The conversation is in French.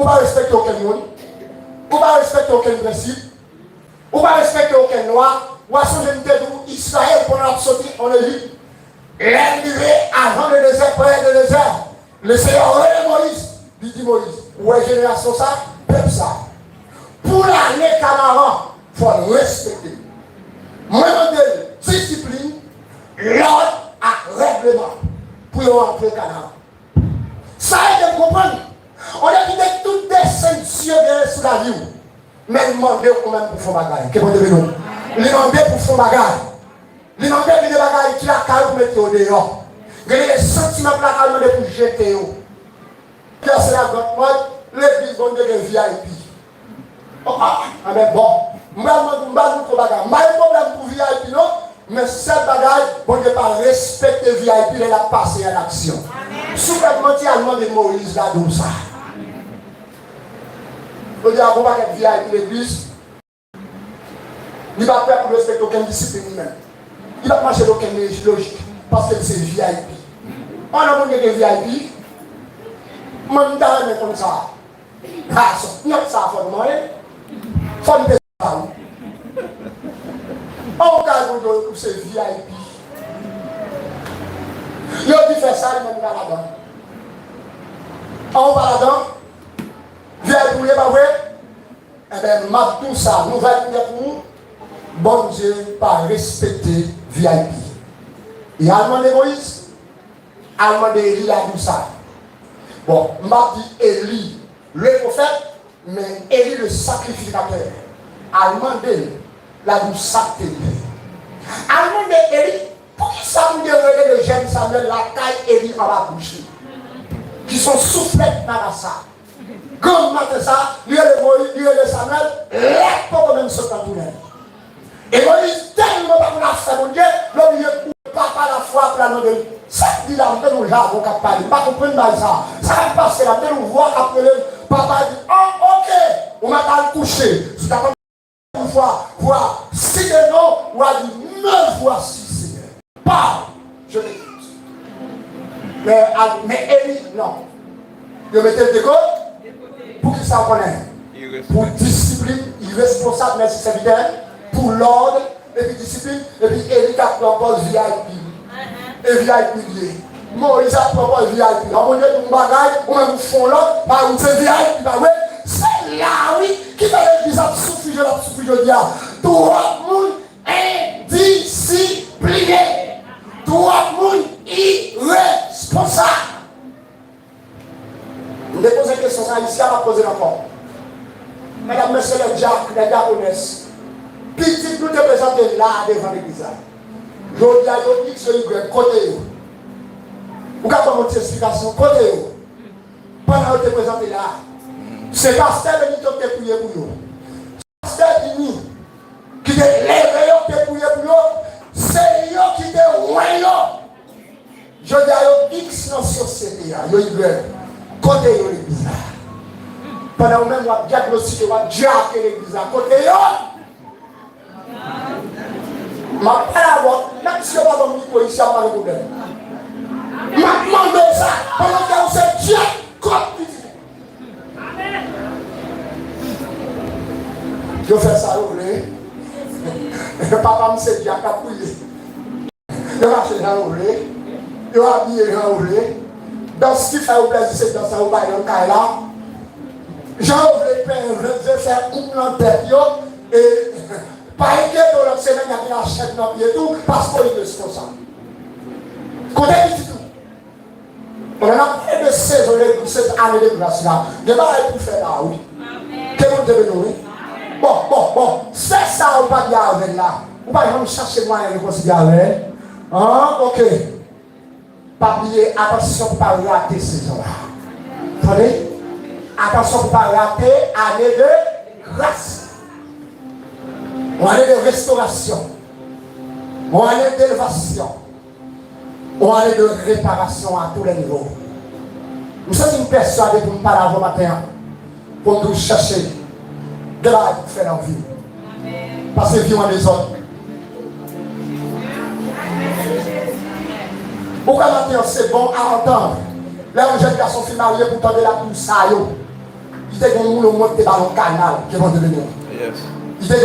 on va respecter aucun monde, on va respecter aucun principe, on va respecter aucun loi. Ou à son unité d'Israël pour nous sortir en Égypte. L'arrivée avant le désert, près le désert. Le Seigneur relève Moïse. Il dit Moïse, où est génération ça? Peuple ça. Pour l'année Canaan, il faut respecter. Moi, je discipline, l'ordre à règlement pour rentrer au Canaan. Ça aide à comprendre. On a quitté toutes les sanctions sur la vie. Mais demandez quand même pour faire bagaille. Qu'est-ce que vous devez les demander pour faire bagaille. Les demander pour des bagailles qui la calme pour mettre au dehors. Les sentiments pour la calme pour jeter. C'est la grande mode, l'église bonne de VIP. Ah mais bon, je ne vais pas dire problème pour VIP, non, mais cette bagaille, on ne peut pas respecter VIP et la passer à l'action. Souverainement, il y a demandé Moïse là d'où ça. On dit à vous, pas VIP l'église. Il ne va pas pour respecter aucune discipline même. Il ne va pas marcher d'aucune logique parce que c'est VIP. On a demandé des VIP. Moi, je ne comme ça. Ah, ça, faut demander. Faut me ça. On garde pour ces VIP. Il a dit faire ça, il m'a mis là-dedans. On va là-dedans. VIP, vous ne pas vrai? Eh bien, tout ça, nous allons pour nous. Bon Dieu, pas respecter VIP. Il a demandé Moïse, il a demandé Élie à tout ça. Bon, m'a dit Élie, le prophète, mais Élie le sacrificateur. A demandé la douce sacrée. A demandé Élie, pour qui ça me déroule le jeune Samuel, la taille Élie en la bouche. Qui sont soufflettes dans la salle. Comme matin ça, lui et le Samuel, là, pas même ce temps. Et Moïse, tellement pas pour la faire, mon Dieu, l'homme il papa la foi pour la nom de ça dit là, on nous jargon qui parle, pas comprendre ça. Ça va passer là, on nous voit après papa dit, oh ok, on m'a pas couché. Si tu as une fois, voir 6 de non, ou a dit 9 fois 6 Seigneur. Pas, je l'écoute. Mais Élie, non. Il mettait le décor pour qu'il s'en connaisse. Pour discipline, irresponsable, mais serviteur. Pour l'ordre, et puis discipline, et puis Élie a proposé VIP. Et VIP lié. Moïse a proposé VIP. On va dire bagaille, on va vous font l'autre, on fait VIP, c'est là, oui, qui va l'église à souffrir, je dis, tout le monde indiscipliné. Tout le monde irresponsable. Vous déposez une question ici, on va poser encore. Mesdames, messieurs, les diaconesses. Petit nous te présenter là devant l'église. Je dis à vous que c'est côté. Vous avez votre explication côté. Pendant que vous te présentez là, c'est pasteur qui t'a prié pour vous. Pasteur qui t'a levé qui t'a prié pour vous. C'est eux qui t'a oué. Je dis à vous X dans la société. Côté de l'église. Pendant que vous avez diagnostiqué, vous avez diagnostiqué l'église. Côté ma parole, même si on va dans le micro ici, on va le problème. Ma demande ça, pendant que vous êtes Dieu, comme je fais ça, vous voulez. Papa me sait bien qu'à prier. Je marche dans le voulez. Je habille dans le voulez. Dans ce qui fait au plaisir, c'est dans ça, vous voyez dans le cas là. Jean voulait faire une lanterne et. Pas inquiète dans l'autre semaine, il y a une achète dans le pied tout, parce qu'on est responsable. Côté du tout. On a plus de saison, cette année de grâce là. Il y a pas pour faire là, oui. Qu'est-ce que vous devez nous, oui? Bon. C'est ça, on va dire avec là. On va même chercher moi et réconcilier avec. Ah, ok. Pas oublier, attention pour ne pas rater ces saison-là. Attendez? Attention pour ne pas rater année de grâce. On a de restauration, on a d'élévation, on a de réparation à tous les niveaux. Nous sommes persuadés pour nous parler avant matin, pour nous chercher de la pour faire la vie. Parce que vivons les autres. Pourquoi matin c'est bon à entendre? Là, un jeune garçon fait marier pour tendre la pousse à eux. Il te gen moun monte dans le canal qui vont devenir. Yes.